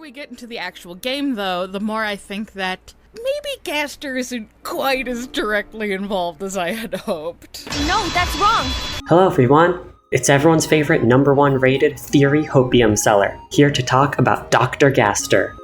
we get into the actual game, though, the more I think that maybe Gaster isn't quite as directly involved as I had hoped. No, that's wrong! Hello everyone, it's everyone's favorite #1 rated theory hopium seller, here to talk about Dr. Gaster.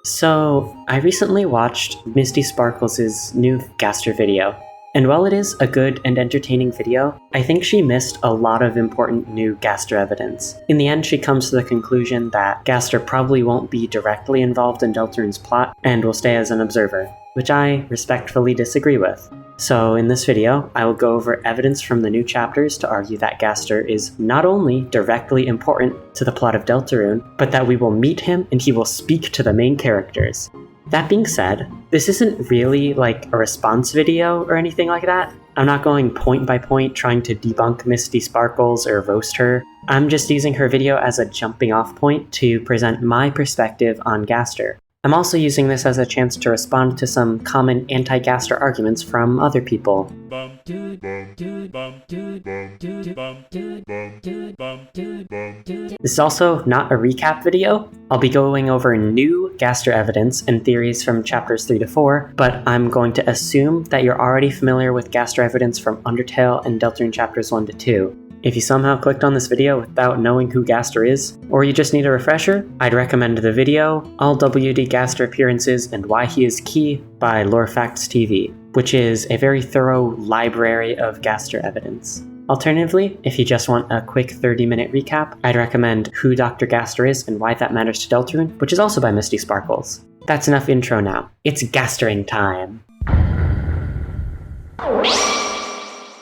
So, I recently watched Misty Sparkles' new Gaster video, and while it is a good and entertaining video, I think she missed a lot of important new Gaster evidence. In the end, she comes to the conclusion that Gaster probably won't be directly involved in Deltarune's plot and will stay as an observer, which I respectfully disagree with. So in this video, I will go over evidence from the new chapters to argue that Gaster is not only directly important to the plot of Deltarune, but that we will meet him and he will speak to the main characters. That being said, this isn't really like a response video or anything like that. I'm not going point by point trying to debunk Misty Sparkles or roast her. I'm just using her video as a jumping off point to present my perspective on Gaster. I'm also using this as a chance to respond to some common anti-Gaster arguments from other people. This is also not a recap video. I'll be going over new Gaster evidence and theories from chapters 3 to 4, but I'm going to assume that you're already familiar with Gaster evidence from Undertale and Deltarune chapters 1 to 2. If you somehow clicked on this video without knowing who Gaster is, or you just need a refresher, I'd recommend the video, All WD Gaster Appearances and Why He Is Key by Lore Facts TV, which is a very thorough library of Gaster evidence. Alternatively, if you just want a quick 30-minute recap, I'd recommend Who Dr. Gaster Is and Why That Matters to Deltarune, which is also by Misty Sparkles. That's enough intro now. It's Gastering time!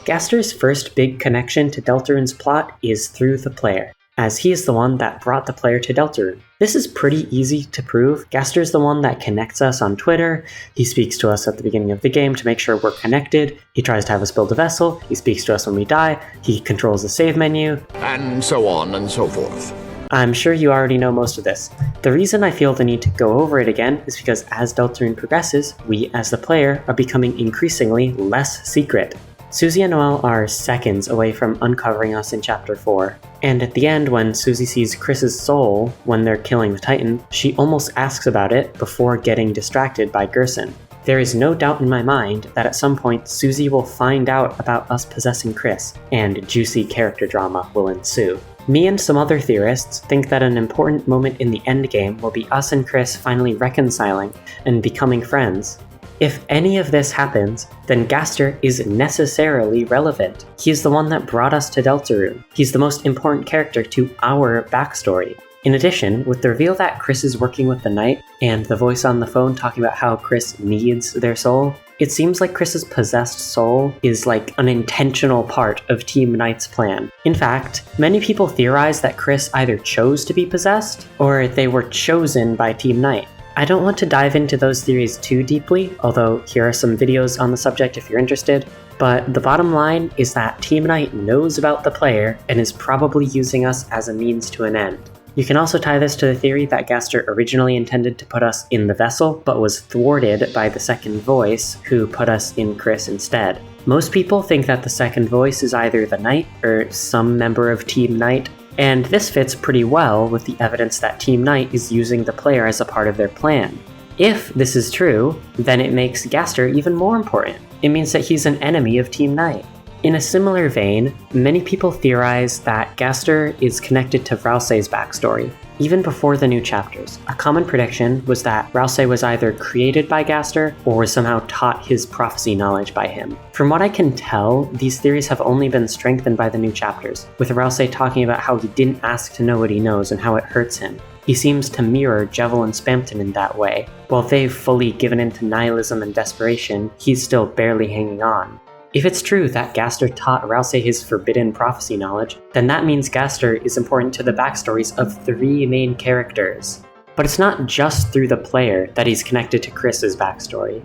Gaster's first big connection to Deltarune's plot is through the player, as he is the one that brought the player to Deltarune. This is pretty easy to prove. Gaster's the one that connects us on Twitter, he speaks to us at the beginning of the game to make sure we're connected, he tries to have us build a vessel, he speaks to us when we die, he controls the save menu, and so on and so forth. I'm sure you already know most of this. The reason I feel the need to go over it again is because as Deltarune progresses, we as the player are becoming increasingly less secret. Susie and Noelle are seconds away from uncovering us in Chapter 4, and at the end when Susie sees Chris's soul when they're killing the Titan, she almost asks about it before getting distracted by Gerson. There is no doubt in my mind that at some point Susie will find out about us possessing Chris, and juicy character drama will ensue. Me and some other theorists think that an important moment in the endgame will be us and Chris finally reconciling and becoming friends. If any of this happens, then Gaster is necessarily relevant. He's the one that brought us to Deltarune. He's the most important character to our backstory. In addition, with the reveal that Chris is working with the Knight, and the voice on the phone talking about how Chris needs their soul, it seems like Chris's possessed soul is like an intentional part of Team Knight's plan. In fact, many people theorize that Chris either chose to be possessed, or they were chosen by Team Knight. I don't want to dive into those theories too deeply, although here are some videos on the subject if you're interested, but the bottom line is that Team Knight knows about the player and is probably using us as a means to an end. You can also tie this to the theory that Gaster originally intended to put us in the vessel, but was thwarted by the second voice, who put us in Chris instead. Most people think that the second voice is either the Knight or some member of Team Knight, and this fits pretty well with the evidence that Team Knight is using the player as a part of their plan. If this is true, then it makes Gaster even more important. It means that he's an enemy of Team Knight. In a similar vein, many people theorize that Gaster is connected to Rousey's backstory, even before the new chapters. A common prediction was that Rousey was either created by Gaster or was somehow taught his prophecy knowledge by him. From what I can tell, these theories have only been strengthened by the new chapters, with Rousey talking about how he didn't ask to know what he knows and how it hurts him. He seems to mirror Jevil and Spamton in that way. While they've fully given in to nihilism and desperation, he's still barely hanging on. If it's true that Gaster taught Rousey his forbidden prophecy knowledge, then that means Gaster is important to the backstories of 3 main characters. But it's not just through the player that he's connected to Chris's backstory.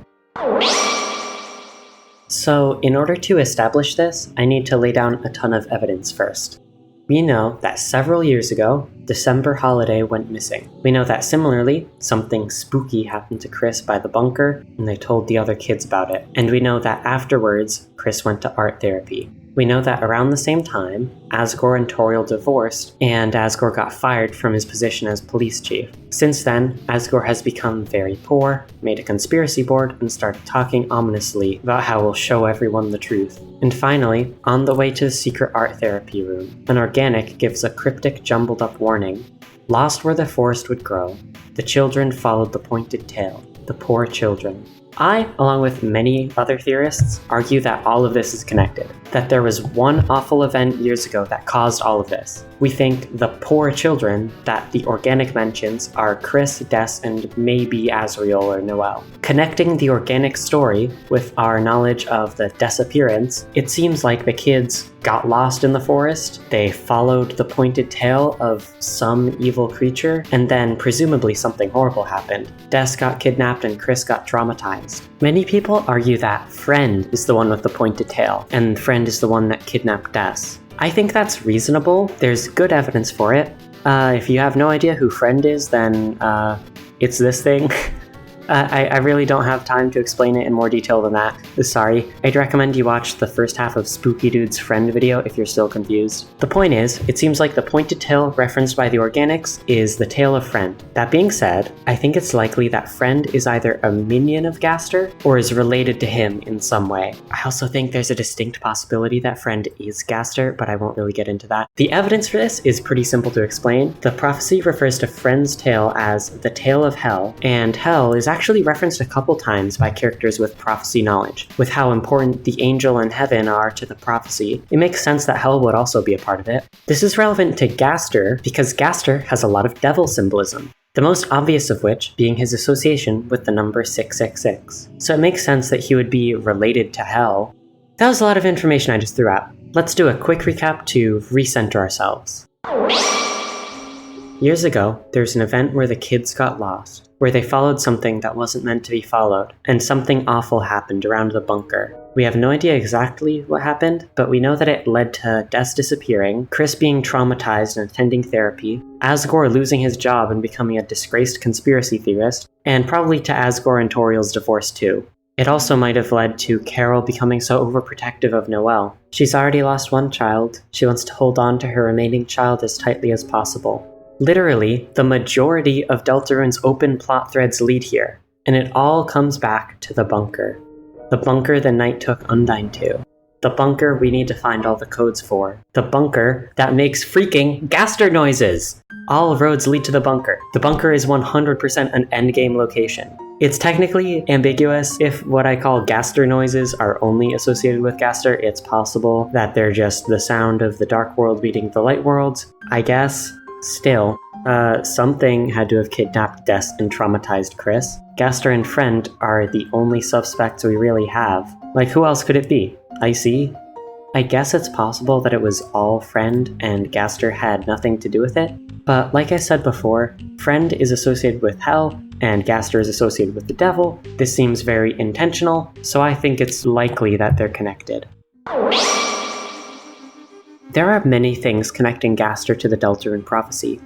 So, in order to establish this, I need to lay down a ton of evidence first. We know that several years ago, December Holiday went missing. We know that similarly, something spooky happened to Chris by the bunker, and they told the other kids about it. And we know that afterwards, Chris went to art therapy. We know that around the same time, Asgore and Toriel divorced, and Asgore got fired from his position as police chief. Since then, Asgore has become very poor, made a conspiracy board, and started talking ominously about how we'll show everyone the truth. And finally, on the way to the secret art therapy room, an organic gives a cryptic, jumbled up warning. Lost where the forest would grow, the children followed the pointed tail, the poor children. I, along with many other theorists, argue that all of this is connected, that there was one awful event years ago that caused all of this. We think the poor children that the organic mentions are Chris, Des, and maybe Azrael or Noel. Connecting the organic story with our knowledge of the disappearance, it seems like the kids got lost in the forest, they followed the pointed tail of some evil creature, and then presumably something horrible happened. Des got kidnapped and Chris got traumatized. Many people argue that Friend is the one with the pointed tail, and Friend is the one that kidnapped Des. I think that's reasonable. There's good evidence for it. If you have no idea who Friend is, then it's this thing. I really don't have time to explain it in more detail than that. Sorry. I'd recommend you watch the first half of Spooky Dude's Friend video if you're still confused. The point is, it seems like the pointed tail referenced by the organics is the tail of Friend. That being said, I think it's likely that Friend is either a minion of Gaster or is related to him in some way. I also think there's a distinct possibility that Friend is Gaster, but I won't really get into that. The evidence for this is pretty simple to explain. The prophecy refers to Friend's tail as the tail of Hell, and Hell is actually referenced a couple times by characters with prophecy knowledge. With how important the angel and heaven are to the prophecy, it makes sense that Hell would also be a part of it. This is relevant to Gaster because Gaster has a lot of devil symbolism, the most obvious of which being his association with the number 666. So it makes sense that he would be related to Hell. That was a lot of information I just threw out. Let's do a quick recap to recenter ourselves. Years ago, there was an event where the kids got lost, where they followed something that wasn't meant to be followed, and something awful happened around the bunker. We have no idea exactly what happened, but we know that it led to Des disappearing, Chris being traumatized and attending therapy, Asgore losing his job and becoming a disgraced conspiracy theorist, and probably to Asgore and Toriel's divorce too. It also might have led to Carol becoming so overprotective of Noel. She's already lost one child. She wants to hold on to her remaining child as tightly as possible. Literally, the majority of Deltarune's open plot threads lead here, and it all comes back to the bunker. The bunker the Knight took Undyne to. The bunker we need to find all the codes for. The bunker that makes freaking Gaster noises! All roads lead to the bunker. The bunker is 100% an endgame location. It's technically ambiguous if what I call Gaster noises are only associated with Gaster. It's possible that they're just the sound of the dark world meeting the light worlds, I guess. Still, something had to have kidnapped Des and traumatized Chris. Gaster and Friend are the only suspects we really have. Like, who else could it be? Icy? I guess it's possible that it was all Friend and Gaster had nothing to do with it. But like I said before, Friend is associated with Hell, and Gaster is associated with the devil. This seems very intentional, so I think it's likely that they're connected. There are many things connecting Gaster to the Deltarune prophecy,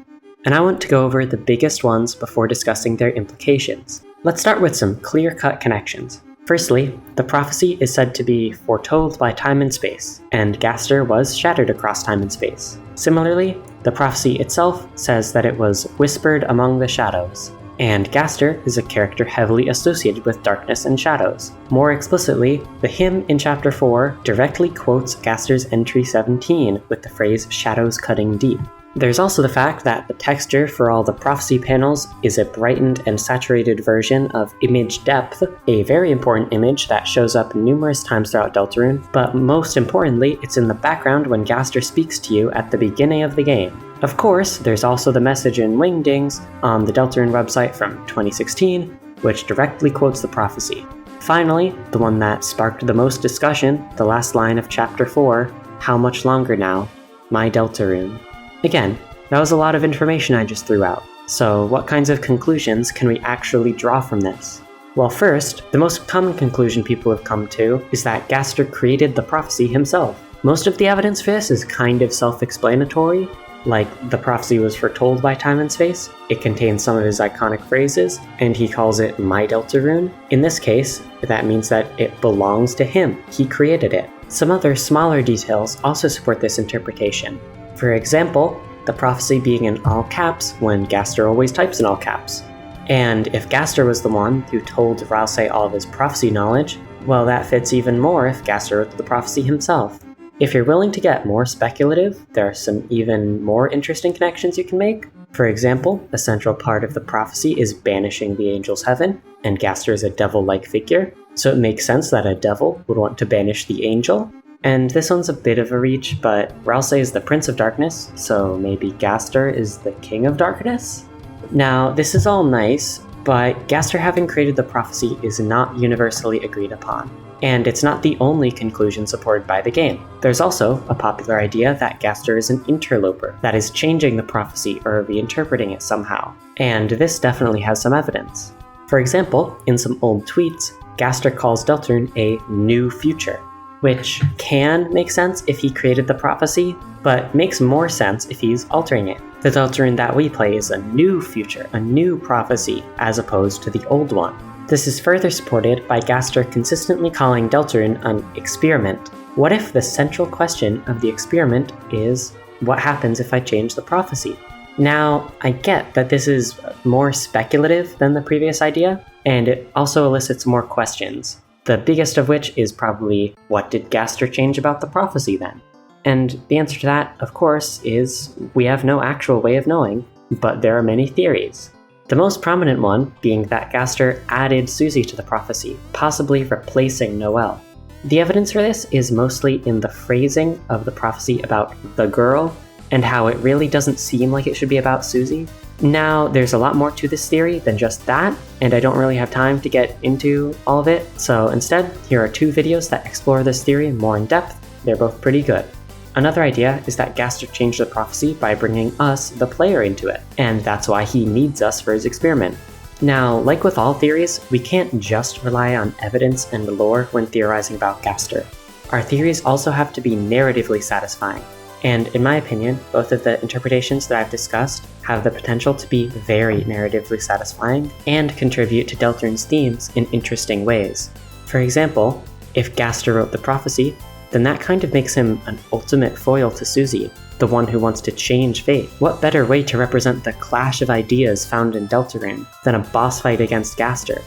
and I want to go over the biggest ones before discussing their implications. Let's start with some clear-cut connections. Firstly, the prophecy is said to be foretold by time and space, and Gaster was shattered across time and space. Similarly, the prophecy itself says that it was whispered among the shadows, and Gaster is a character heavily associated with darkness and shadows. More explicitly, the hymn in Chapter 4 directly quotes Gaster's entry 17 with the phrase "shadows cutting deep." There's also the fact that the texture for all the prophecy panels is a brightened and saturated version of image depth, a very important image that shows up numerous times throughout Deltarune, but most importantly, it's in the background when Gaster speaks to you at the beginning of the game. Of course, there's also the message in Wingdings on the Deltarune website from 2016, which directly quotes the prophecy. Finally, the one that sparked the most discussion, the last line of Chapter 4, "How much longer now? My Deltarune." Again, that was a lot of information I just threw out. So what kinds of conclusions can we actually draw from this? Well, first, the most common conclusion people have come to is that Gaster created the prophecy himself. Most of the evidence for this is kind of self-explanatory, like the prophecy was foretold by time and space, it contains some of his iconic phrases, and he calls it My Deltarune. In this case, that means that it belongs to him. He created it. Some other smaller details also support this interpretation. For example, the prophecy being in all caps when Gaster always types in all caps. And if Gaster was the one who told Ralsei all of his prophecy knowledge, well, that fits even more if Gaster wrote the prophecy himself. If you're willing to get more speculative, there are some even more interesting connections you can make. For example, a central part of the prophecy is banishing the angel's heaven, and Gaster is a devil-like figure, so it makes sense that a devil would want to banish the angel. And this one's a bit of a reach, but Ralsei is the Prince of Darkness, so maybe Gaster is the King of Darkness? Now, this is all nice, but Gaster having created the prophecy is not universally agreed upon. And it's not the only conclusion supported by the game. There's also a popular idea that Gaster is an interloper, that is changing the prophecy or reinterpreting it somehow. And this definitely has some evidence. For example, in some old tweets, Gaster calls Deltarune a new future, which can make sense if he created the prophecy, but makes more sense if he's altering it. The Deltarune that we play is a new future, a new prophecy, as opposed to the old one. This is further supported by Gaster consistently calling Deltarune an experiment. What if the central question of the experiment is, what happens if I change the prophecy? Now, I get that this is more speculative than the previous idea, and it also elicits more questions. The biggest of which is probably, what did Gaster change about the prophecy then? And the answer to that, of course, is we have no actual way of knowing, but there are many theories. The most prominent one being that Gaster added Susie to the prophecy, possibly replacing Noelle. The evidence for this is mostly in the phrasing of the prophecy about the girl, and how it really doesn't seem like it should be about Susie. Now, there's a lot more to this theory than just that, and I don't really have time to get into all of it, so instead, here are 2 videos that explore this theory more in depth. They're both pretty good. Another idea is that Gaster changed the prophecy by bringing us, the player, into it, and that's why he needs us for his experiment. Now, like with all theories, we can't just rely on evidence and lore when theorizing about Gaster. Our theories also have to be narratively satisfying, and in my opinion, both of the interpretations that I've discussed have the potential to be very narratively satisfying and contribute to Deltarune's themes in interesting ways. For example, if Gaster wrote the prophecy, then that kind of makes him an ultimate foil to Susie, the one who wants to change fate. What better way to represent the clash of ideas found in Deltarune than a boss fight against Gaster?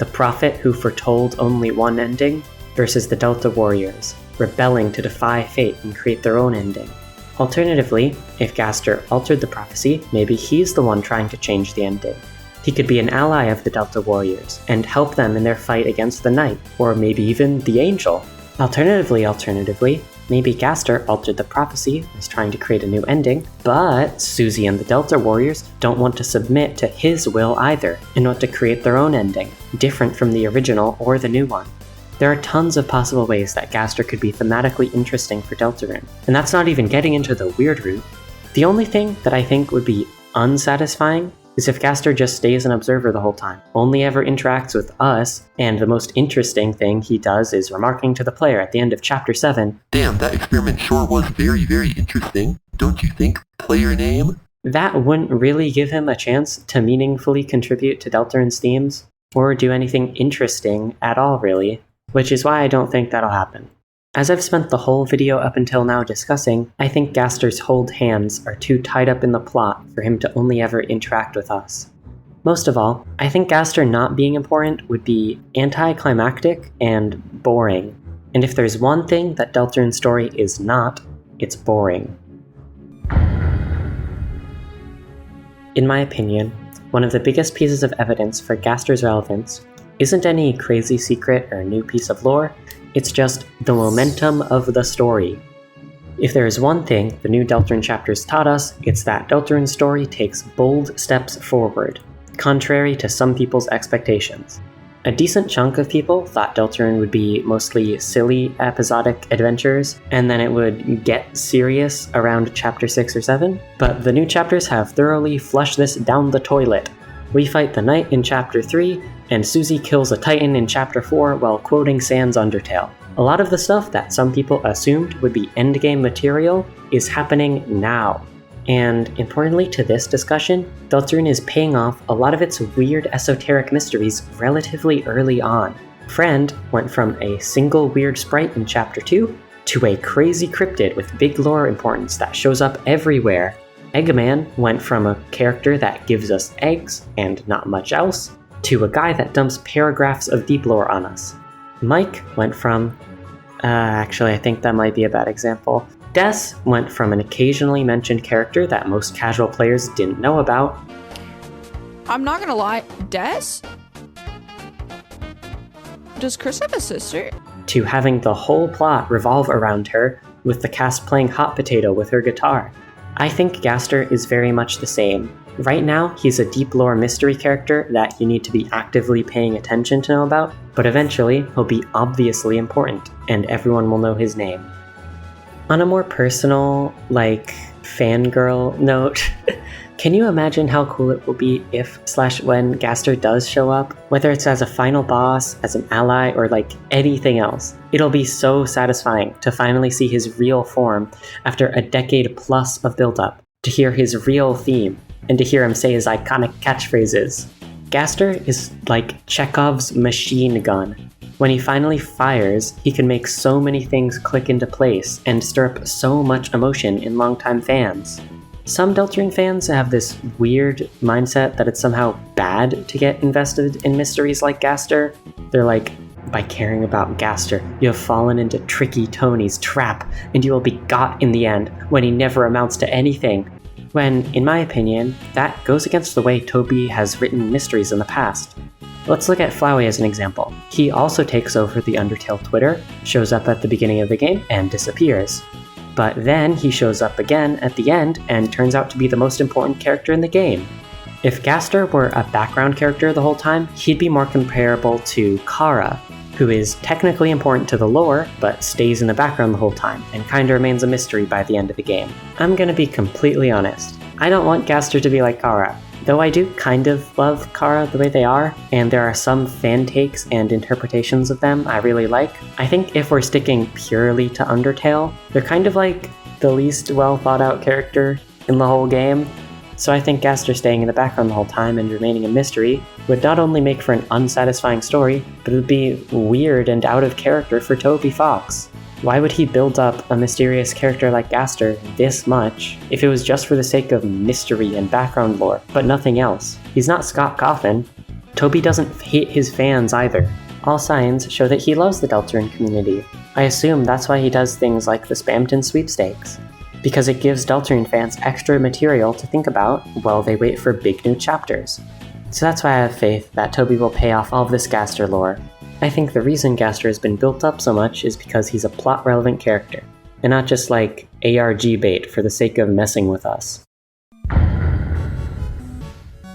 The prophet who foretold only one ending versus the Delta warriors, rebelling to defy fate and create their own ending. Alternatively, if Gaster altered the prophecy, maybe he's the one trying to change the ending. He could be an ally of the Delta warriors and help them in their fight against the Knight, or maybe even the Angel. Alternatively, maybe Gaster altered the prophecy and is trying to create a new ending, but Susie and the Delta warriors don't want to submit to his will either, and want to create their own ending, different from the original or the new one. There are tons of possible ways that Gaster could be thematically interesting for Deltarune, and that's not even getting into the weird route. The only thing that I think would be unsatisfying is if Gaster just stays an observer the whole time, only ever interacts with us, and the most interesting thing he does is remarking to the player at the end of Chapter 7, "Damn, that experiment sure was very, very interesting. Don't you think, player name?" That wouldn't really give him a chance to meaningfully contribute to Deltarune's themes, or do anything interesting at all really, which is why I don't think that'll happen. As I've spent the whole video up until now discussing, I think Gaster's hold hands are too tied up in the plot for him to only ever interact with us. Most of all, I think Gaster not being important would be anticlimactic and boring. And if there's one thing that Deltarune's story is not, it's boring. In my opinion, one of the biggest pieces of evidence for Gaster's relevance isn't any crazy secret or new piece of lore, it's just the momentum of the story. If there is one thing the new Deltarune chapters taught us, it's that Deltarune's story takes bold steps forward, contrary to some people's expectations. A decent chunk of people thought Deltarune would be mostly silly, episodic adventures, and then it would get serious around chapter 6 or 7, but the new chapters have thoroughly flushed this down the toilet. We fight the Knight in chapter 3, and Susie kills a Titan in chapter 4 while quoting Sans Undertale. A lot of the stuff that some people assumed would be endgame material is happening now. And importantly to this discussion, Deltarune is paying off a lot of its weird esoteric mysteries relatively early on. Friend went from a single weird sprite in Chapter 2 to a crazy cryptid with big lore importance that shows up everywhere. Eggman went from a character that gives us eggs and not much else to a guy that dumps paragraphs of deep lore on us. Mike went from... actually, I think that might be a bad example. Des went from an occasionally mentioned character that most casual players didn't know about. I'm not gonna lie, Des? Does Chris have a sister? To having the whole plot revolve around her, with the cast playing hot potato with her guitar. I think Gaster is very much the same. Right now, he's a deep lore mystery character that you need to be actively paying attention to know about, but eventually he'll be obviously important, and everyone will know his name. On a more personal, fangirl note, can you imagine how cool it will be if/when Gaster does show up? Whether it's as a final boss, as an ally, or anything else. It'll be so satisfying to finally see his real form after a decade plus of build-up, to hear his real theme, and to hear him say his iconic catchphrases. Gaster is like Chekhov's machine gun. When he finally fires, he can make so many things click into place and stir up so much emotion in longtime fans. Some Deltarune fans have this weird mindset that it's somehow bad to get invested in mysteries like Gaster. They're like, by caring about Gaster, you have fallen into Tricky Tony's trap, and you will be got in the end, when he never amounts to anything. When, in my opinion, that goes against the way Toby has written mysteries in the past. Let's look at Flowey as an example. He also takes over the Undertale Twitter, shows up at the beginning of the game, and disappears. But then he shows up again at the end and turns out to be the most important character in the game. If Gaster were a background character the whole time, he'd be more comparable to Kara, who is technically important to the lore, but stays in the background the whole time, and kinda remains a mystery by the end of the game. I'm gonna be completely honest. I don't want Gaster to be like Kara. Though I do kind of love Kara the way they are, and there are some fan takes and interpretations of them I really like, I think if we're sticking purely to Undertale, they're kind of like the least well thought out character in the whole game. So I think Gaster staying in the background the whole time and remaining a mystery would not only make for an unsatisfying story, but it would be weird and out of character for Toby Fox. Why would he build up a mysterious character like Gaster this much if it was just for the sake of mystery and background lore, but nothing else? He's not Scott Cawthon. Toby doesn't hate his fans either. All signs show that he loves the Deltarune community. I assume that's why he does things like the Spamton sweepstakes, because it gives Deltarune fans extra material to think about while they wait for big new chapters. So that's why I have faith that Toby will pay off all of this Gaster lore. I think the reason Gaster has been built up so much is because he's a plot-relevant character, and not just like ARG bait for the sake of messing with us.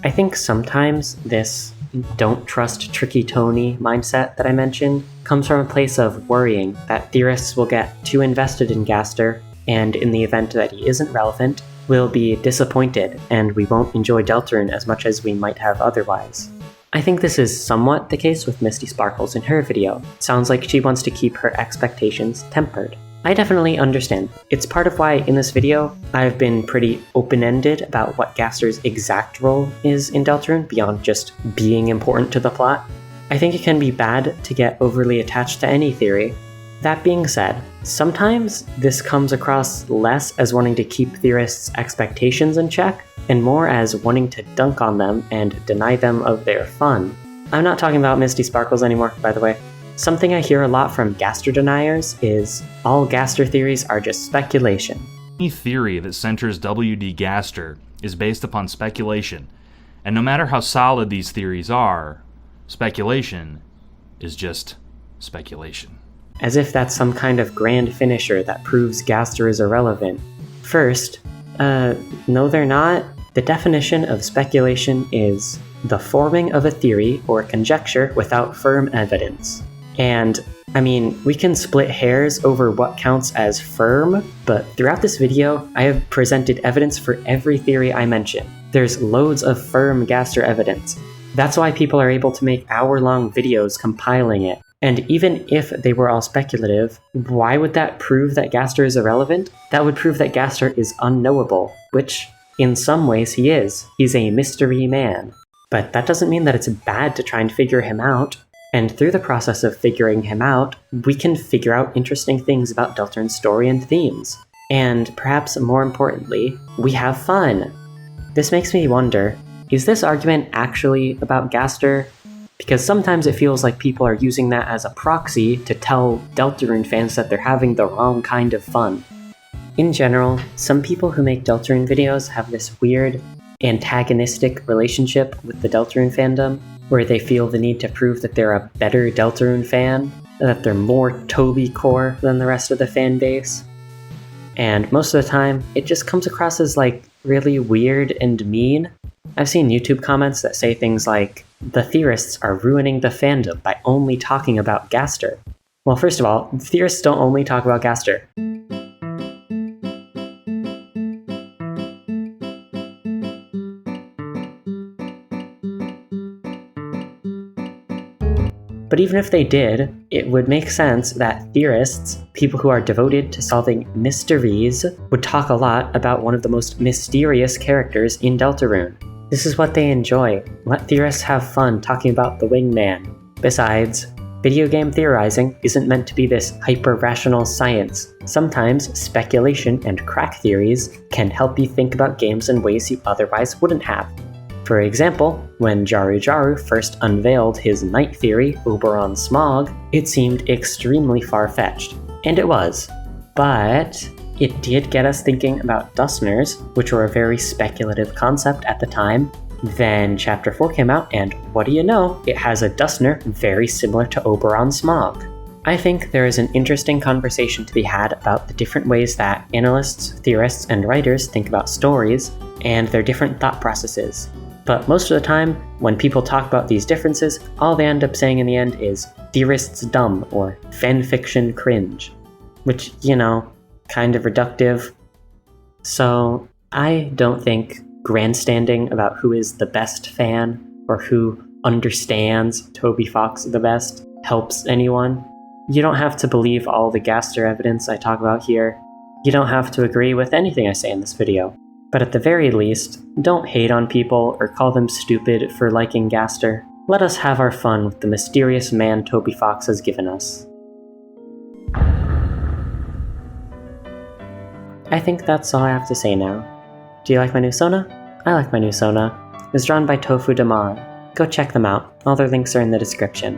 I think sometimes this don't trust Tricky Tony mindset that I mentioned comes from a place of worrying that theorists will get too invested in Gaster, and in the event that he isn't relevant, we'll be disappointed and we won't enjoy Deltarune as much as we might have otherwise. I think this is somewhat the case with Misty Sparkles in her video. It sounds like she wants to keep her expectations tempered. I definitely understand. It's part of why in this video I've been pretty open-ended about what Gaster's exact role is in Deltarune beyond just being important to the plot. I think it can be bad to get overly attached to any theory. That being said, sometimes this comes across less as wanting to keep theorists' expectations in check, and more as wanting to dunk on them and deny them of their fun. I'm not talking about Misty Sparkles anymore, by the way. Something I hear a lot from Gaster deniers is, all Gaster theories are just speculation. Any theory that centers WD Gaster is based upon speculation, and no matter how solid these theories are, speculation is just speculation. As if that's some kind of grand finisher that proves Gaster is irrelevant. First, no they're not. The definition of speculation is the forming of a theory or conjecture without firm evidence. And, I mean, we can split hairs over what counts as firm, but throughout this video, I have presented evidence for every theory I mention. There's loads of firm Gaster evidence. That's why people are able to make hour-long videos compiling it. And even if they were all speculative, why would that prove that Gaster is irrelevant? That would prove that Gaster is unknowable, which, in some ways, he is. He's a mystery man. But that doesn't mean that it's bad to try and figure him out. And through the process of figuring him out, we can figure out interesting things about Deltarune's story and themes. And perhaps more importantly, we have fun. This makes me wonder, is this argument actually about Gaster? Because sometimes it feels like people are using that as a proxy to tell Deltarune fans that they're having the wrong kind of fun. In general, some people who make Deltarune videos have this weird, antagonistic relationship with the Deltarune fandom, where they feel the need to prove that they're a better Deltarune fan, that they're more Toby core than the rest of the fan base. And most of the time, it just comes across as like really weird and mean. I've seen YouTube comments that say things like, "The theorists are ruining the fandom by only talking about Gaster." Well, first of all, theorists don't only talk about Gaster. But even if they did, it would make sense that theorists, people who are devoted to solving mysteries, would talk a lot about one of the most mysterious characters in Deltarune. This is what they enjoy. Let theorists have fun talking about the wingman. Besides, video game theorizing isn't meant to be this hyper-rational science. Sometimes speculation and crack theories can help you think about games in ways you otherwise wouldn't have. For example, when Jaru Jaru first unveiled his night theory, Oberon Smog, it seemed extremely far-fetched. And it was. But it did get us thinking about Dustners, which were a very speculative concept at the time. Then Chapter 4 came out, and what do you know, it has a Dustner very similar to Oberon Smog. I think there is an interesting conversation to be had about the different ways that analysts, theorists, and writers think about stories, and their different thought processes. But most of the time, when people talk about these differences, all they end up saying in the end is, "theorists dumb," or "fanfiction cringe." Which, kind of reductive. So, I don't think grandstanding about who is the best fan, or who understands Toby Fox the best, helps anyone. You don't have to believe all the Gaster evidence I talk about here. You don't have to agree with anything I say in this video. But at the very least, don't hate on people or call them stupid for liking Gaster. Let us have our fun with the mysterious man Toby Fox has given us. I think that's all I have to say now. Do you like my new Sona? I like my new Sona. It was drawn by Touhou WWW. Go check them out. All their links are in the description.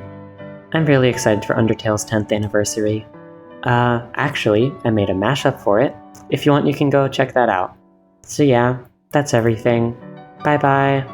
I'm really excited for Undertale's 10th anniversary. Actually, I made a mashup for it. If you want, you can go check that out. So yeah, that's everything. Bye bye.